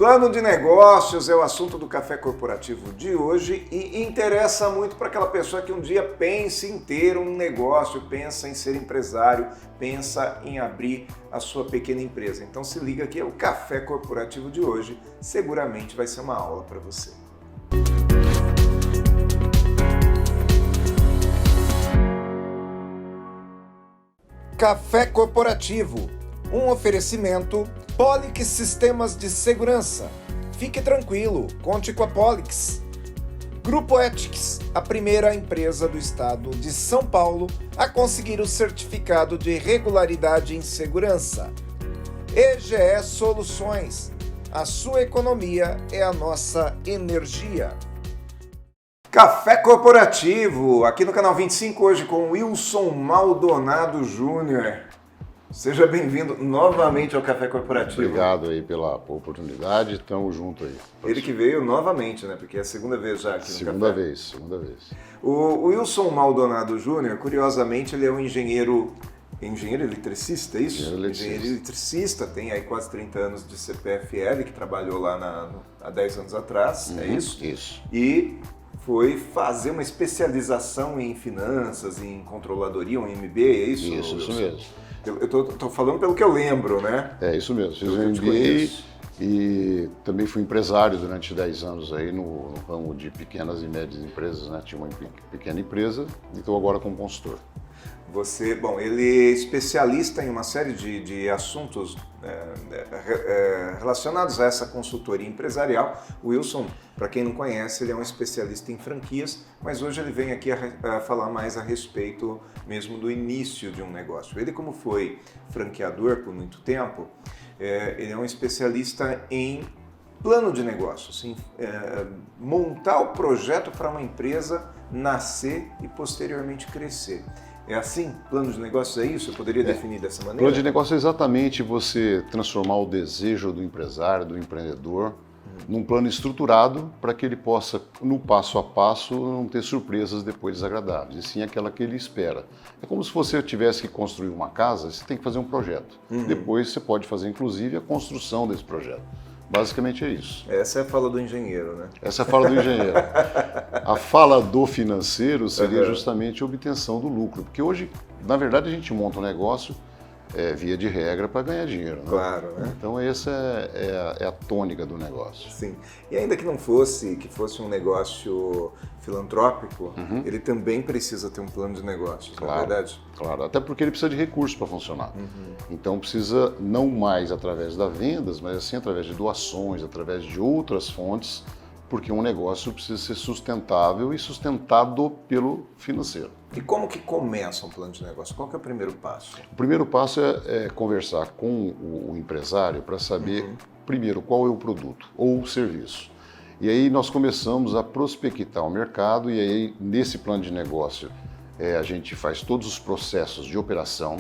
Plano de negócios é o assunto do Café Corporativo de hoje e interessa muito para aquela pessoa que um dia pensa em ter um negócio, pensa em ser empresário, pensa em abrir a sua pequena empresa. Então se liga aqui, o Café Corporativo de hoje seguramente vai ser uma aula para você. Café Corporativo, um oferecimento Polix Sistemas de Segurança. Fique tranquilo, conte com a Polix. Grupo Ethics, a primeira empresa do estado de São Paulo a conseguir o certificado de regularidade em segurança. EGE Soluções, a sua economia é a nossa energia. Café Corporativo, aqui no canal 25, hoje com Wilson Maldonado Júnior. Seja bem-vindo novamente ao Café Corporativo. Obrigado aí pela oportunidade, estamos juntos aí. Ele que veio novamente, né? Porque é a segunda vez já aqui no Café. Segunda vez. O Wilson Maldonado Júnior, curiosamente, ele é um engenheiro eletricista, é isso? Engenheiro eletricista, tem aí quase 30 anos de CPFL, que trabalhou lá há 10 anos atrás, é isso? Isso. E foi fazer uma especialização em finanças, em controladoria, um MBA, é isso? Isso mesmo. Eu tô falando pelo que eu lembro, né? É isso mesmo, fiz um MBA e também fui empresário durante 10 anos aí no ramo de pequenas e médias empresas, né? Tinha uma pequena empresa e estou agora como consultor. Ele é especialista em uma série de assuntos relacionados a essa consultoria empresarial. O Wilson, para quem não conhece, ele é um especialista em franquias, mas hoje ele vem aqui a falar mais a respeito mesmo do início de um negócio. Ele, como foi franqueador por muito tempo, ele é um especialista em plano de negócio, assim, montar o projeto para uma empresa nascer e posteriormente crescer. É assim? Plano de negócios é isso? Eu poderia definir dessa maneira? Plano de negócio é exatamente você transformar o desejo do empresário, do empreendedor, num plano estruturado para que ele possa, no passo a passo, não ter surpresas depois desagradáveis, e sim aquela que ele espera. É como se você tivesse que construir uma casa, você tem que fazer um projeto. Depois você pode fazer, inclusive, a construção desse projeto. Basicamente é isso. Essa é a fala do engenheiro, né? Essa é a fala do engenheiro. A fala do financeiro seria justamente a obtenção do lucro, porque hoje, na verdade, a gente monta um negócio via de regra para ganhar dinheiro, né? Claro, né? Então essa é a tônica do negócio. Sim. E ainda que não fosse, um negócio filantrópico, ele também precisa ter um plano de negócios, não é verdade? Claro, até porque ele precisa de recursos para funcionar. Então precisa não mais através das vendas, mas assim através de doações, através de outras fontes, porque um negócio precisa ser sustentável e sustentado pelo financeiro. E como que começa um plano de negócio? Qual que é o primeiro passo? O primeiro passo é conversar com o empresário para saber, primeiro, qual é o produto ou o serviço. E aí nós começamos a prospectar o mercado e aí nesse plano de negócio a gente faz todos os processos de operação,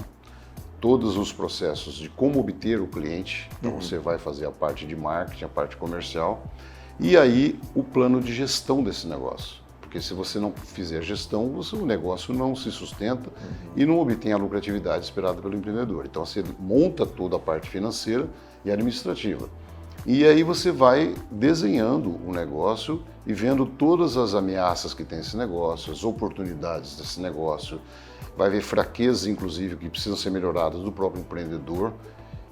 todos os processos de como obter o cliente. Então você vai fazer a parte de marketing, a parte comercial e aí o plano de gestão desse negócio. Porque se você não fizer gestão, o negócio não se sustenta e não obtém a lucratividade esperada pelo empreendedor. Então você monta toda a parte financeira e administrativa. E aí você vai desenhando o negócio e vendo todas as ameaças que tem esse negócio, as oportunidades desse negócio, vai ver fraquezas, inclusive, que precisam ser melhoradas do próprio empreendedor.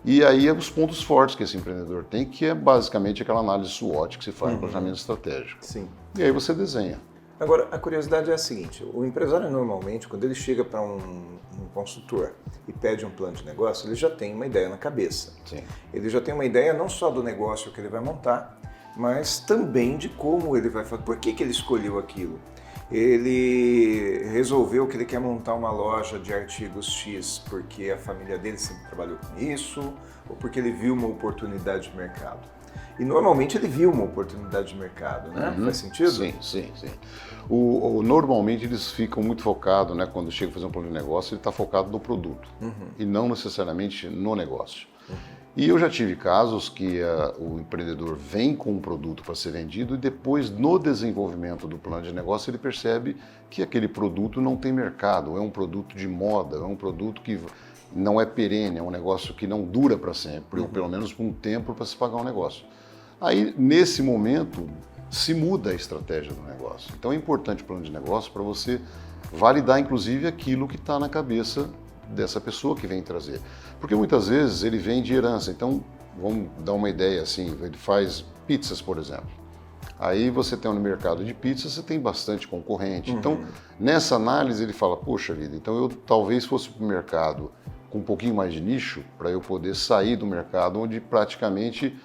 E aí os pontos fortes que esse empreendedor tem, que é basicamente aquela análise SWOT que se faz no planejamento estratégico. Sim. E aí você desenha. Agora, a curiosidade é a seguinte, o empresário normalmente, quando ele chega para um consultor e pede um plano de negócio, ele já tem uma ideia na cabeça. Sim. Ele já tem uma ideia não só do negócio que ele vai montar, mas também de como ele vai fazer, por que ele escolheu aquilo. Ele resolveu que ele quer montar uma loja de artigos X porque a família dele sempre trabalhou com isso, ou porque ele viu uma oportunidade de mercado. E normalmente ele viu uma oportunidade de mercado, né? Faz sentido? Sim. Normalmente eles ficam muito focados, né? Quando chega a fazer um plano de negócio, ele está focado no produto e não necessariamente no negócio. E eu já tive casos que o empreendedor vem com um produto para ser vendido e depois, no desenvolvimento do plano de negócio, ele percebe que aquele produto não tem mercado, é um produto de moda, é um produto que não é perene, é um negócio que não dura para sempre, ou pelo menos por um tempo para se pagar um negócio. Aí, nesse momento, se muda a estratégia do negócio. Então é importante o plano de negócio para você validar, inclusive, aquilo que está na cabeça dessa pessoa que vem trazer. Porque muitas vezes ele vem de herança. Então, vamos dar uma ideia assim, ele faz pizzas, por exemplo. Aí você tem no mercado de pizza, você tem bastante concorrente. Então, nessa análise ele fala, poxa vida, então eu talvez fosse para o mercado com um pouquinho mais de nicho, para eu poder sair do mercado onde praticamente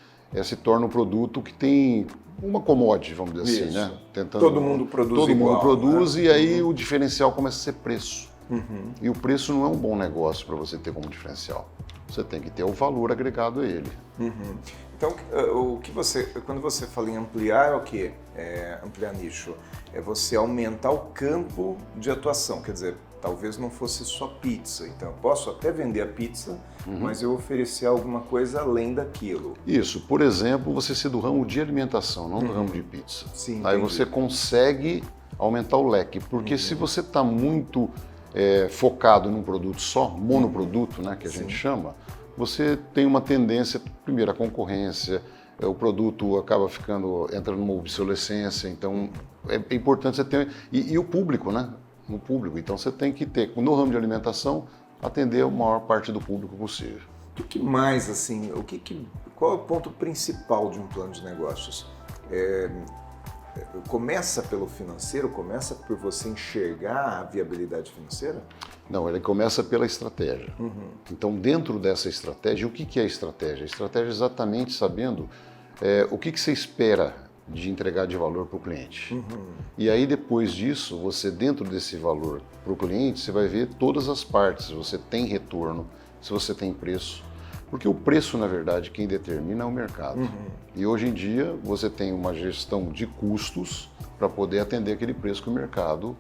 se torna um produto que tem uma commodity, vamos dizer assim, né? Tentando, todo mundo produz todo igual, mundo produz, né? E aí o diferencial começa a ser preço. E o preço não é um bom negócio para você ter como diferencial. Você tem que ter o valor agregado a ele. Então, quando você fala em ampliar, é o quê? Ampliar nicho. É você aumentar o campo de atuação. Quer dizer, talvez não fosse só pizza. Então, eu posso até vender a pizza, mas eu oferecer alguma coisa além daquilo. Isso. Por exemplo, você ser do ramo de alimentação, não do ramo de pizza. Sim, aí entendi. você consegue aumentar o leque. Porque se você está muito focado num produto só, monoproduto, né, que a gente chama, você tem uma tendência, primeiro, a concorrência, o produto acaba entra numa obsolescência, então é importante você ter... E o público, né? No público. Então você tem que ter, no ramo de alimentação, atender a maior parte do público possível. O que mais, assim, qual é o ponto principal de um plano de negócios? Começa pelo financeiro? Começa por você enxergar a viabilidade financeira? Não, ele começa pela estratégia. Então, dentro dessa estratégia, o que é a estratégia? A estratégia é exatamente sabendo o que você espera de entregar de valor para o cliente. E aí, depois disso, você, dentro desse valor para o cliente, você vai ver todas as partes. Se você tem retorno, se você tem preço. Porque o preço, na verdade, quem determina é o mercado. E hoje em dia, você tem uma gestão de custos para poder atender aquele preço que o mercado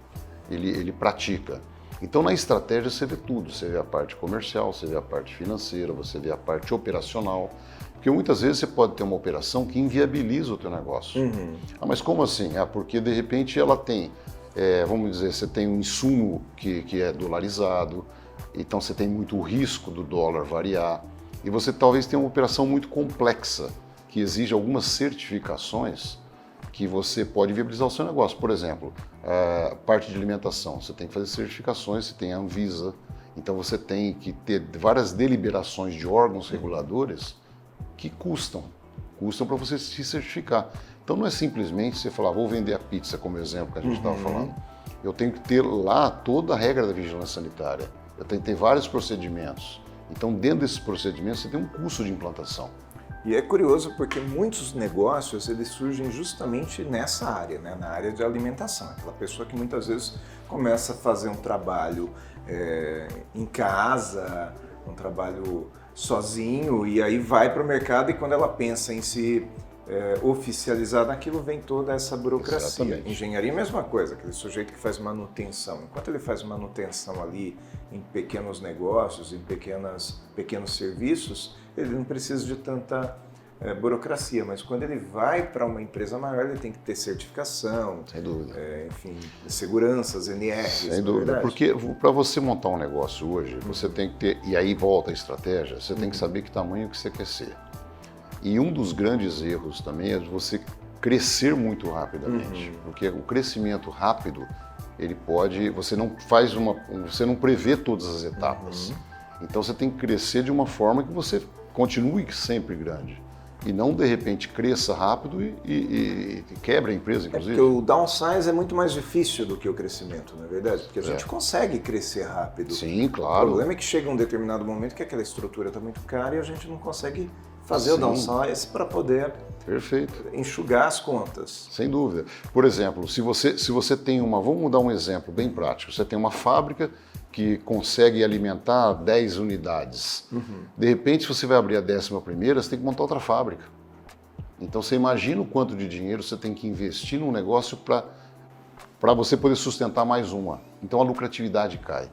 ele pratica. Então, na estratégia, você vê tudo. Você vê a parte comercial, você vê a parte financeira, você vê a parte operacional. Porque muitas vezes você pode ter uma operação que inviabiliza o teu negócio. Ah, mas como assim? Porque, de repente, ela tem, vamos dizer, você tem um insumo que é dolarizado, então você tem muito risco do dólar variar. E você talvez tenha uma operação muito complexa, que exige algumas certificações que você pode viabilizar o seu negócio. Por exemplo, a parte de alimentação, você tem que fazer certificações, você tem a Anvisa, então você tem que ter várias deliberações de órgãos reguladores que custam para você se certificar. Então não é simplesmente você falar, vou vender a pizza, como exemplo que a gente estava falando. Eu tenho que ter lá toda a regra da vigilância sanitária, eu tenho que ter vários procedimentos. Então, dentro desses procedimentos, você tem um custo de implantação. E é curioso porque muitos negócios eles surgem justamente nessa área, né? Na área de alimentação. Aquela pessoa que muitas vezes começa a fazer um trabalho em casa, um trabalho sozinho, e aí vai para o mercado e quando ela pensa em se oficializar naquilo, vem toda essa burocracia. Exatamente. Engenharia é a mesma coisa, aquele sujeito que faz manutenção. Enquanto ele faz manutenção ali em pequenos negócios, em pequenos serviços, ele não precisa de tanta burocracia, mas quando ele vai para uma empresa maior, ele tem que ter certificação, Sem dúvida. Enfim, seguranças, NRs. Sem dúvida, porque para você montar um negócio hoje, você tem que ter, e aí volta a estratégia, você tem que saber que tamanho que você quer ser. E um dos grandes erros também é você crescer muito rapidamente, porque o crescimento rápido, você não prevê todas as etapas. Então você tem que crescer de uma forma que você continue sempre grande. E não, de repente, cresça rápido e quebre a empresa, inclusive. Porque o downsize é muito mais difícil do que o crescimento, não é verdade? Porque a gente consegue crescer rápido. Sim, claro. O problema é que chega um determinado momento que aquela estrutura está muito cara e a gente não consegue fazer o downsize para poder enxugar as contas. Sem dúvida. Por exemplo, se você tem vamos dar um exemplo bem prático. Você tem uma fábrica que consegue alimentar 10 unidades. De repente, se você vai abrir a 11ª, você tem que montar outra fábrica. Então, você imagina o quanto de dinheiro você tem que investir num negócio para você poder sustentar mais uma. Então, a lucratividade cai.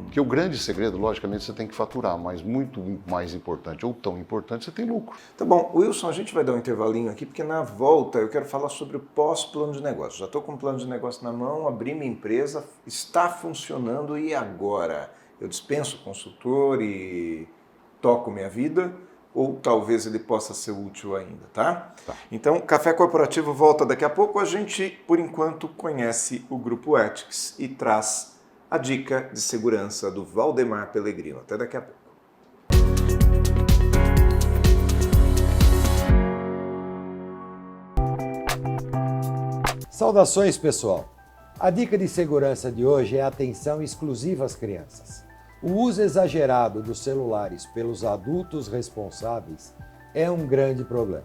Porque o grande segredo, logicamente, você tem que faturar, mas muito mais importante, ou tão importante, você tem lucro. Tá bom, Wilson, a gente vai dar um intervalinho aqui, porque na volta eu quero falar sobre o pós-plano de negócio. Já estou com o plano de negócio na mão, abri minha empresa, está funcionando e agora? Eu dispenso o consultor e toco minha vida? ou talvez ele possa ser útil ainda, tá? Tá. Então, Café Corporativo volta daqui a pouco. A gente, por enquanto, conhece o Grupo Ethics e traz a dica de segurança do Valdemar Pellegrino. Até daqui a pouco. Saudações, pessoal! A dica de segurança de hoje é atenção exclusiva às crianças. O uso exagerado dos celulares pelos adultos responsáveis é um grande problema.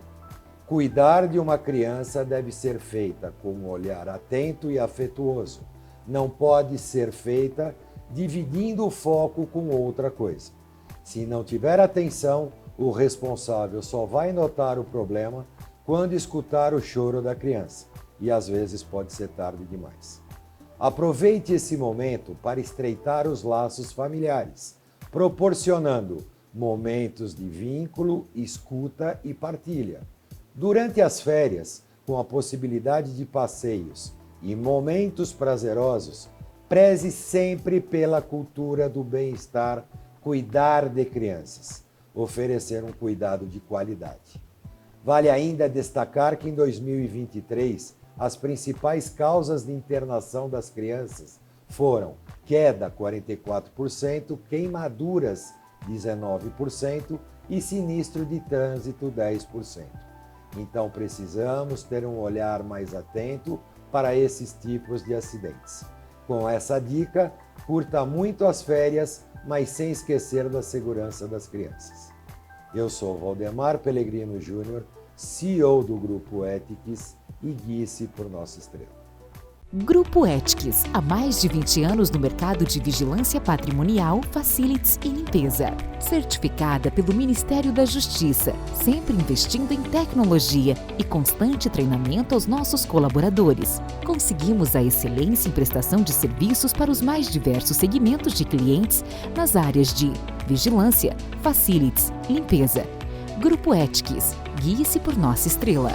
Cuidar de uma criança deve ser feita com um olhar atento e afetuoso. Não pode ser feita dividindo o foco com outra coisa. Se não tiver atenção, o responsável só vai notar o problema quando escutar o choro da criança. E às vezes pode ser tarde demais. Aproveite esse momento para estreitar os laços familiares, proporcionando momentos de vínculo, escuta e partilha. Durante as férias, com a possibilidade de passeios e momentos prazerosos, preze sempre pela cultura do bem-estar, cuidar de crianças, oferecer um cuidado de qualidade. Vale ainda destacar que em 2023, as principais causas de internação das crianças foram queda 44%, queimaduras 19% e sinistro de trânsito 10%. Então precisamos ter um olhar mais atento para esses tipos de acidentes. Com essa dica, curta muito as férias, mas sem esquecer da segurança das crianças. Eu sou Valdemar Pellegrino Júnior, CEO do Grupo Ethics, e guie-se por nossa estrela. Grupo Ethics, há mais de 20 anos no mercado de vigilância patrimonial, facilities e limpeza. Certificada pelo Ministério da Justiça, sempre investindo em tecnologia e constante treinamento aos nossos colaboradores. Conseguimos a excelência em prestação de serviços para os mais diversos segmentos de clientes nas áreas de vigilância, facilities, limpeza. Grupo Ethics, guie-se por nossa estrela.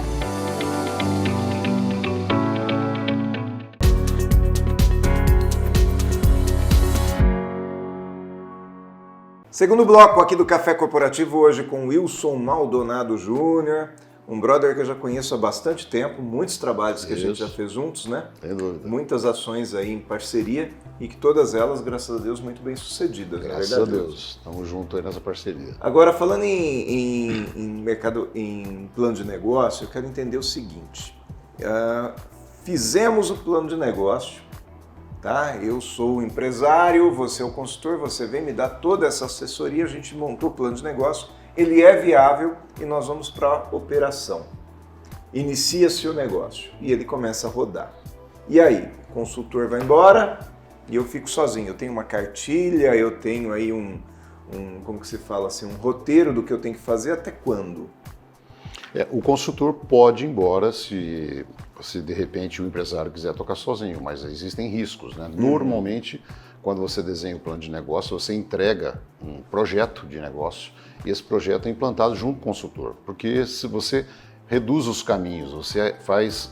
Segundo bloco aqui do Café Corporativo, hoje com Wilson Maldonado Júnior, um brother que eu já conheço há bastante tempo, muitos trabalhos que a gente já fez juntos, né? Sem dúvida. Muitas ações aí em parceria e que todas elas, graças a Deus, muito bem sucedidas. Graças a Deus, estamos juntos aí nessa parceria. Agora, falando em mercado, em plano de negócio, eu quero entender o seguinte. Fizemos o plano de negócio, tá? Eu sou o empresário, você é o consultor, você vem me dar toda essa assessoria, a gente montou o plano de negócio, ele é viável e nós vamos para a operação. Inicia-se o negócio e ele começa a rodar. E aí, o consultor vai embora e eu fico sozinho. Eu tenho uma cartilha, eu tenho aí como que se fala assim, um roteiro do que eu tenho que fazer até quando? O consultor pode ir embora se de repente o empresário quiser tocar sozinho, mas existem riscos, né? Normalmente, quando você desenha o plano de negócio, você entrega um projeto de negócio e esse projeto é implantado junto com o consultor, porque se você reduz os caminhos, você faz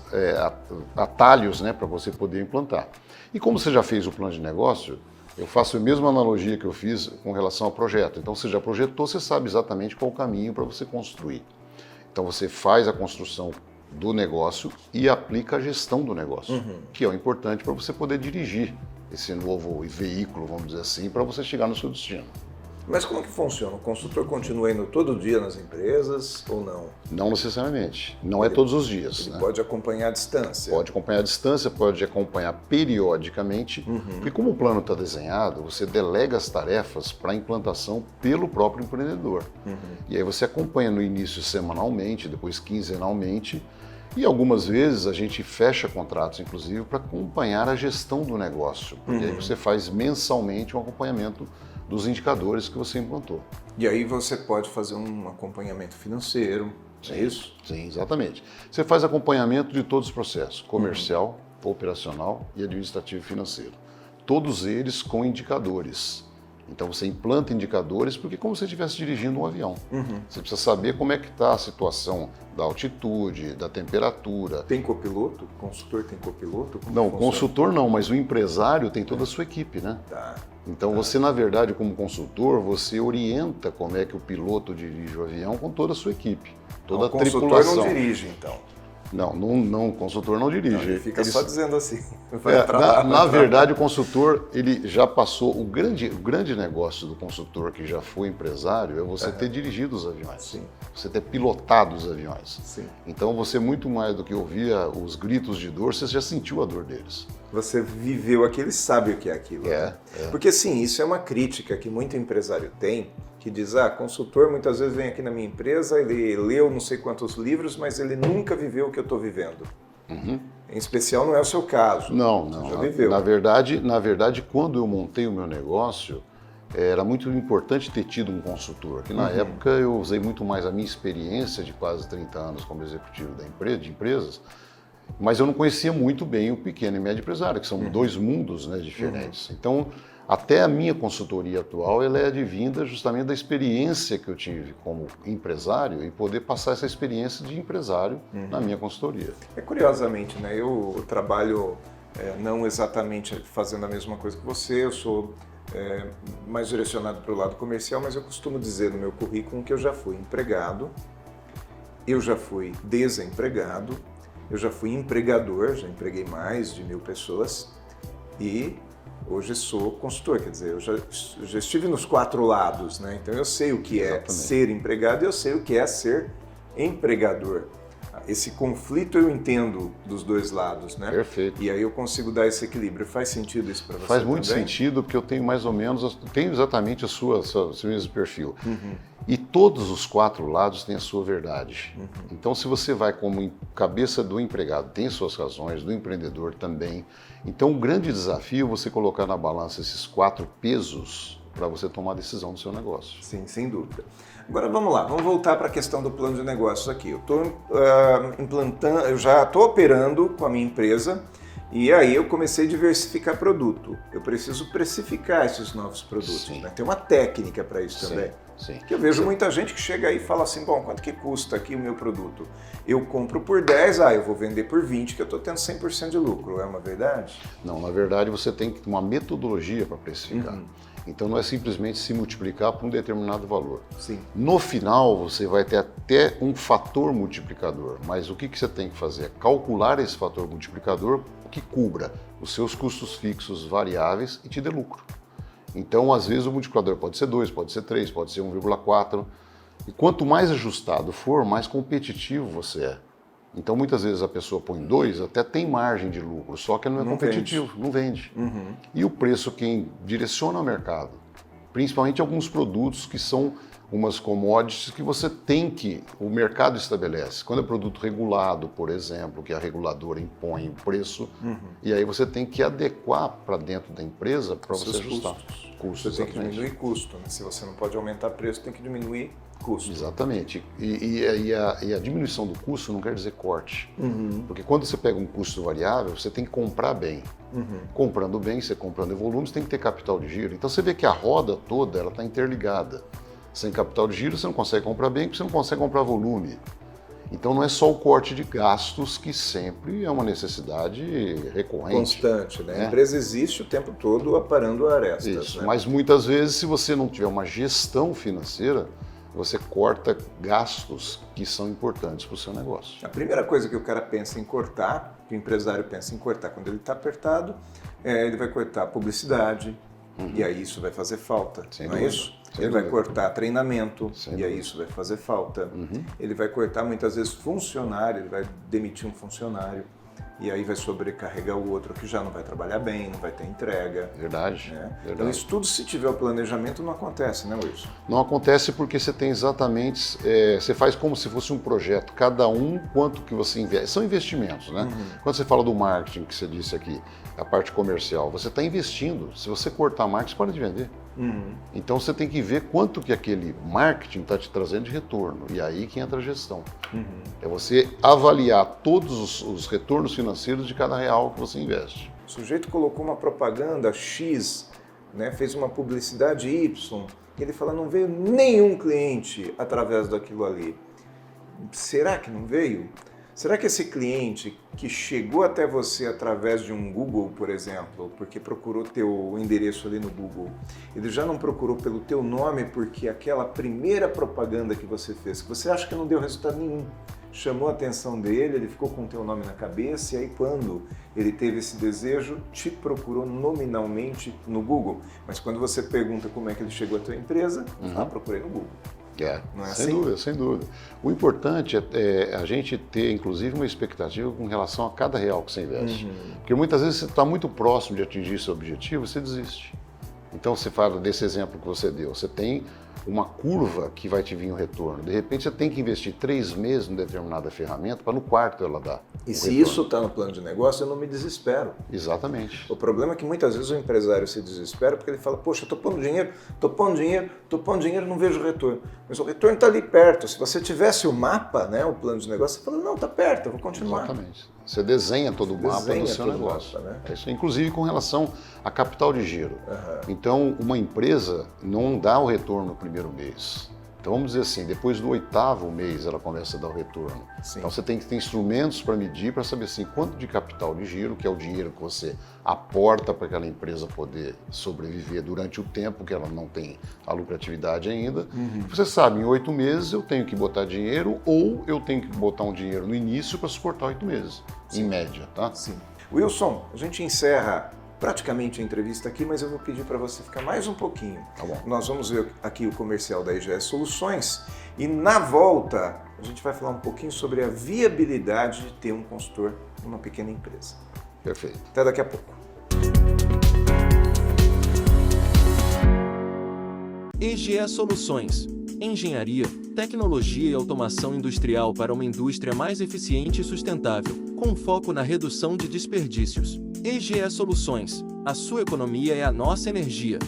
atalhos, né, para você poder implantar. E como você já fez o plano de negócio, eu faço a mesma analogia que eu fiz com relação ao projeto. Então você já projetou, você sabe exatamente qual o caminho para você construir. Então você faz a construção do negócio e aplica a gestão do negócio, que é o importante para você poder dirigir esse novo veículo, vamos dizer assim, para você chegar no seu destino. Mas como que funciona? O consultor continua indo todo dia nas empresas ou não? Não necessariamente, não é todos os dias. Ele né? pode acompanhar a distância? Pode acompanhar a distância, pode acompanhar periodicamente, porque como o plano está desenhado, você delega as tarefas para a implantação pelo próprio empreendedor. E aí você acompanha no início semanalmente, depois quinzenalmente, e algumas vezes a gente fecha contratos, inclusive, para acompanhar a gestão do negócio, porque aí você faz mensalmente um acompanhamento dos indicadores que você implantou. E aí você pode fazer um acompanhamento financeiro, é isso? Sim, exatamente. Você faz acompanhamento de todos os processos, comercial, operacional e administrativo e financeiro. Todos eles com indicadores. Então você implanta indicadores porque é como se você estivesse dirigindo um avião. Você precisa saber como é que está a situação da altitude, da temperatura. Tem copiloto? O consultor tem copiloto? Como Não, o funciona? consultor não, mas o empresário tem toda a sua equipe, né? Tá. Então você, na verdade, como consultor, você orienta como é que o piloto dirige o avião com toda a sua equipe, toda a tripulação. O consultor não dirige, então. Não, o consultor não dirige. Não, ele fica só dizendo assim. Na verdade, o consultor, ele já passou, o grande negócio do consultor que já foi empresário é você ter dirigido os aviões, Sim. Você ter pilotado os aviões. Sim. Então você, muito mais do que ouvia os gritos de dor, você já sentiu a dor deles. Você viveu aquilo e sabe o que é aquilo. Né? Porque sim, isso é uma crítica que muito empresário tem, que diz, consultor muitas vezes vem aqui na minha empresa, ele leu não sei quantos livros, mas ele nunca viveu o que eu estou vivendo. Em especial não é o seu caso. Não. Você já viveu. Na verdade, quando eu montei o meu negócio, era muito importante ter tido um consultor, que na época eu usei muito mais a minha experiência de quase 30 anos como executivo de empresas, mas eu não conhecia muito bem o pequeno e médio empresário, que são dois mundos, né, diferentes. Então, até a minha consultoria atual, ela é advinda justamente da experiência que eu tive como empresário e poder passar essa experiência de empresário na minha consultoria. Curiosamente, né, eu trabalho não exatamente fazendo a mesma coisa que você, eu sou mais direcionado para o lado comercial, mas eu costumo dizer no meu currículo que eu já fui empregado, eu já fui desempregado, eu já fui empregador, já empreguei mais de 1000 pessoas e hoje sou consultor, quer dizer, eu já estive nos 4 lados, né? Então eu sei o que é ser empregado e eu sei o que é ser empregador. Esse conflito eu entendo dos dois lados, né? Perfeito. E aí eu consigo dar esse equilíbrio. Faz sentido isso para você? Faz muito também? sentido, porque eu tenho mais ou menos, tenho exatamente o seu mesmo perfil. E todos os 4 lados têm a sua verdade. Então, se você vai como cabeça do empregado, tem suas razões, do empreendedor também. Então, o grande desafio é você colocar na balança esses 4 pesos para você tomar a decisão do seu negócio. Sim, sem dúvida. Agora vamos lá, vamos voltar para a questão do plano de negócios aqui. Eu estou implantando, eu já estou operando com a minha empresa e aí eu comecei a diversificar produto. Eu preciso precificar esses novos produtos, né? Tem uma técnica para isso também. Sim. Que eu vejo muita gente que chega aí e fala assim, bom, quanto que custa aqui o meu produto? Eu compro por 10, eu vou vender por 20, que eu estou tendo 100% de lucro. É uma verdade? Não, na verdade você tem que ter uma metodologia para precificar. Então não é simplesmente se multiplicar por um determinado valor. Sim. No final você vai ter até um fator multiplicador, mas o que você tem que fazer? É calcular esse fator multiplicador que cubra os seus custos fixos variáveis e te dê lucro. Então, às vezes, o multiplicador pode ser 2, pode ser 3, pode ser 1,4. E quanto mais ajustado for, mais competitivo você é. Então, muitas vezes a pessoa põe 2, até tem margem de lucro, só que ele não é competitivo, não vende. E o preço quem direciona o mercado, principalmente alguns produtos que são umas commodities que você tem que, o mercado estabelece. Quando é produto regulado, por exemplo, que a reguladora impõe o preço, e aí você tem que adequar para dentro da empresa para você ajustar. Custos, você tem que diminuir custo, né? Se você não pode aumentar preço, tem que diminuir custo. Exatamente. E a diminuição do custo não quer dizer corte. Porque quando você pega um custo variável, você tem que comprar bem. Comprando bem, você comprando em volume, você tem que ter capital de giro. Então você vê que a roda toda ela está interligada. Sem capital de giro você não consegue comprar bem, porque você não consegue comprar volume. Então não é só o corte de gastos que sempre é uma necessidade recorrente. Constante, né? A empresa existe o tempo todo aparando arestas. Isso, né? Mas muitas vezes se você não tiver uma gestão financeira, você corta gastos que são importantes para o seu negócio. A primeira coisa que o cara pensa em cortar, que o empresário pensa em cortar quando ele está apertado, ele vai cortar publicidade, e aí isso vai fazer falta, não é isso? Ele vai cortar treinamento, e aí isso vai fazer falta. Ele vai cortar muitas vezes funcionário, ele vai demitir um funcionário, e aí vai sobrecarregar o outro que já não vai trabalhar bem, não vai ter entrega. Verdade. Então isso tudo, se tiver o planejamento, não acontece, né, Wilson? Não acontece porque você tem exatamente, você faz como se fosse um projeto, cada um quanto que você investe. São investimentos, né? Quando você fala do marketing, que você disse aqui, a parte comercial, você está investindo. Se você cortar marketing, você para de vender. Então você tem que ver quanto que aquele marketing está te trazendo de retorno. E aí que entra a gestão. É você avaliar todos os retornos financeiros de cada real que você investe. O sujeito colocou uma propaganda X, né, fez uma publicidade Y, e ele fala, não veio nenhum cliente através daquilo ali. Será que não veio? Será que esse cliente que chegou até você através de um Google, por exemplo, porque procurou teu endereço ali no Google, ele já não procurou pelo teu nome porque aquela primeira propaganda que você fez, que você acha que não deu resultado nenhum, chamou a atenção dele, ele ficou com o teu nome na cabeça e aí quando ele teve esse desejo, te procurou nominalmente no Google. Mas quando você pergunta como é que ele chegou à tua empresa, procurei no Google. Não é sem assim? dúvida, sem dúvida. O importante é a gente ter, inclusive, uma expectativa com relação a cada real que você investe. Porque muitas vezes você está muito próximo de atingir seu objetivo, você desiste. Então, você fala desse exemplo que você deu, você tem uma curva que vai te vir o retorno. De repente, você tem que investir 3 meses em determinada ferramenta para no quarto ela dar E o se retorno. isso está no plano de negócio, eu não me desespero. Exatamente. O problema é que muitas vezes o empresário se desespera porque ele fala, poxa, eu estou pondo dinheiro, não vejo retorno. Mas o retorno está ali perto. Se você tivesse o mapa, né, o plano de negócio, você fala, não, está perto, eu vou continuar. Exatamente. Você desenha todo o mapa do seu negócio. Mapa, né? É isso, inclusive com relação a capital de giro. Então, uma empresa não dá o retorno no primeiro mês. Então, vamos dizer assim, depois do 8º mês ela começa a dar o retorno. Sim. Então, você tem que ter instrumentos para medir, para saber assim, quanto de capital de giro, que é o dinheiro que você aporta para aquela empresa poder sobreviver durante o tempo que ela não tem a lucratividade ainda. Você sabe, em 8 meses eu tenho que botar dinheiro ou eu tenho que botar um dinheiro no início para suportar 8 meses, em média, tá? Sim. Wilson, a gente encerra praticamente a entrevista aqui, mas eu vou pedir para você ficar mais um pouquinho. Tá bom. Nós vamos ver aqui o comercial da IGS Soluções e na volta a gente vai falar um pouquinho sobre a viabilidade de ter um consultor numa pequena empresa. Perfeito. Até daqui a pouco. EGE Soluções. Engenharia, tecnologia e automação industrial para uma indústria mais eficiente e sustentável, com foco na redução de desperdícios. EGE Soluções. A sua economia é a nossa energia.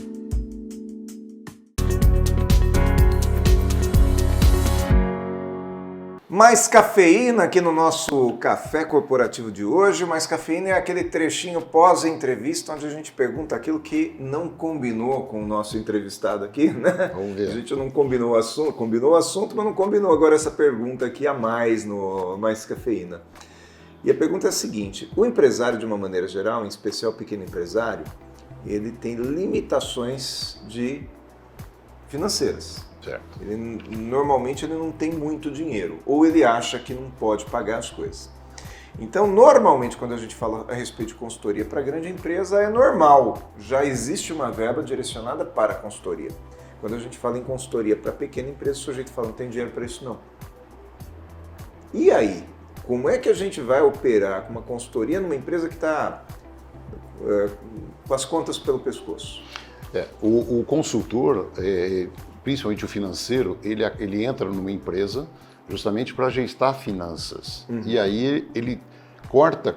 Mais cafeína aqui no nosso café corporativo de hoje. Mais cafeína é aquele trechinho pós-entrevista onde a gente pergunta aquilo que não combinou com o nosso entrevistado aqui, né? Vamos ver. A gente não combinou o assunto, mas não combinou agora essa pergunta aqui a mais no Mais Cafeína. E a pergunta é a seguinte: o empresário, de uma maneira geral, em especial o pequeno empresário, ele tem limitações financeiras. Certo. Normalmente ele não tem muito dinheiro, ou ele acha que não pode pagar as coisas. Então, normalmente, quando a gente fala a respeito de consultoria para grande empresa, é normal, já existe uma verba direcionada para a consultoria. Quando a gente fala em consultoria para pequena empresa, o sujeito fala, não tem dinheiro para isso não. E aí, como é que a gente vai operar com uma consultoria numa empresa que está com as contas pelo pescoço? O consultor, principalmente o financeiro, ele entra numa empresa justamente para gestar finanças. E aí ele corta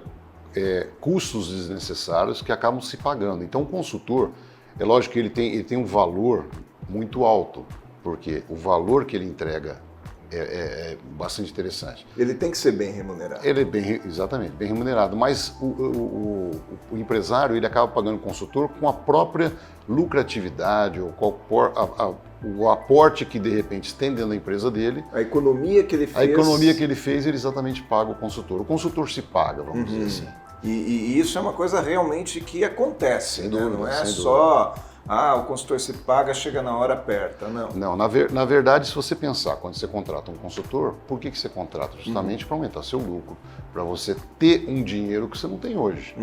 custos desnecessários que acabam se pagando. Então o consultor, é lógico que ele tem um valor muito alto, porque o valor que ele entrega é bastante interessante. Ele tem que ser bem remunerado. Ele é exatamente, bem remunerado, mas o empresário ele acaba pagando o consultor com a própria lucratividade ou o aporte que de repente tem dentro da empresa dele. A economia que ele fez. A economia que ele fez, ele exatamente paga o consultor. O consultor se paga, vamos dizer assim. E isso é uma coisa realmente que acontece, Sem né? dúvida, Não é sem só, o consultor se paga, chega na hora, aperta, não. Não, na verdade, se você pensar, quando você contrata um consultor, por que você contrata? Justamente para aumentar seu lucro, para você ter um dinheiro que você não tem hoje.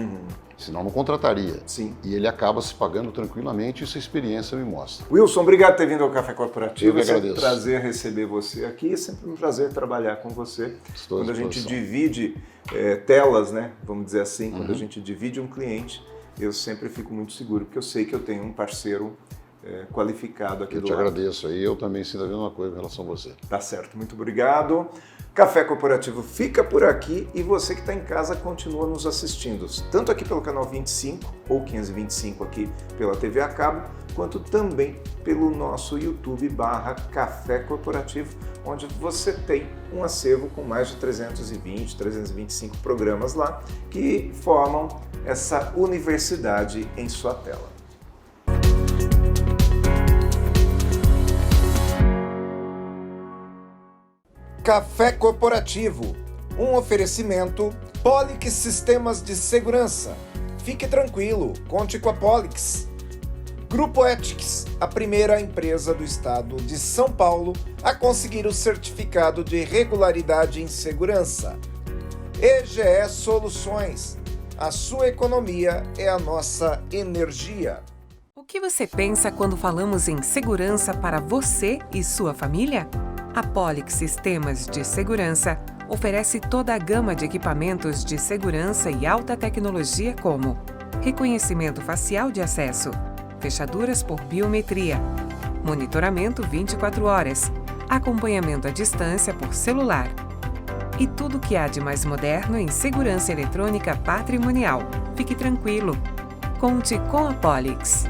Senão não contrataria. Sim. E ele acaba se pagando tranquilamente, isso a experiência me mostra. Wilson, obrigado por ter vindo ao Café Corporativo. Eu que É sempre um agradeço. prazer receber você aqui, é sempre um prazer trabalhar com você. Estou à Quando a gente disposição. divide telas, né? Vamos dizer assim, quando a gente divide um cliente, eu sempre fico muito seguro, porque eu sei que eu tenho um parceiro qualificado aqui Eu do te lado. agradeço aí, eu também sinto a mesma coisa em relação a você. Tá certo, muito obrigado. Café Corporativo fica por aqui e você que está em casa continua nos assistindo, tanto aqui pelo canal 25 ou 525 aqui pela TV a cabo, quanto também pelo nosso YouTube /Café Corporativo, onde você tem um acervo com mais de 320, 325 programas lá que formam essa universidade em sua tela. Café Corporativo, Um oferecimento Polix Sistemas de Segurança. Fique tranquilo, conte com a Polix. Grupo Ethics, a primeira empresa do estado de São Paulo a conseguir o certificado de regularidade em segurança. EGE Soluções, a sua economia é a nossa energia. O que você pensa quando falamos em segurança para você e sua família? A Polix Sistemas de Segurança oferece toda a gama de equipamentos de segurança e alta tecnologia como reconhecimento facial de acesso, fechaduras por biometria, monitoramento 24 horas, acompanhamento à distância por celular e tudo o que há de mais moderno em segurança eletrônica patrimonial. Fique tranquilo. Conte com a Polix.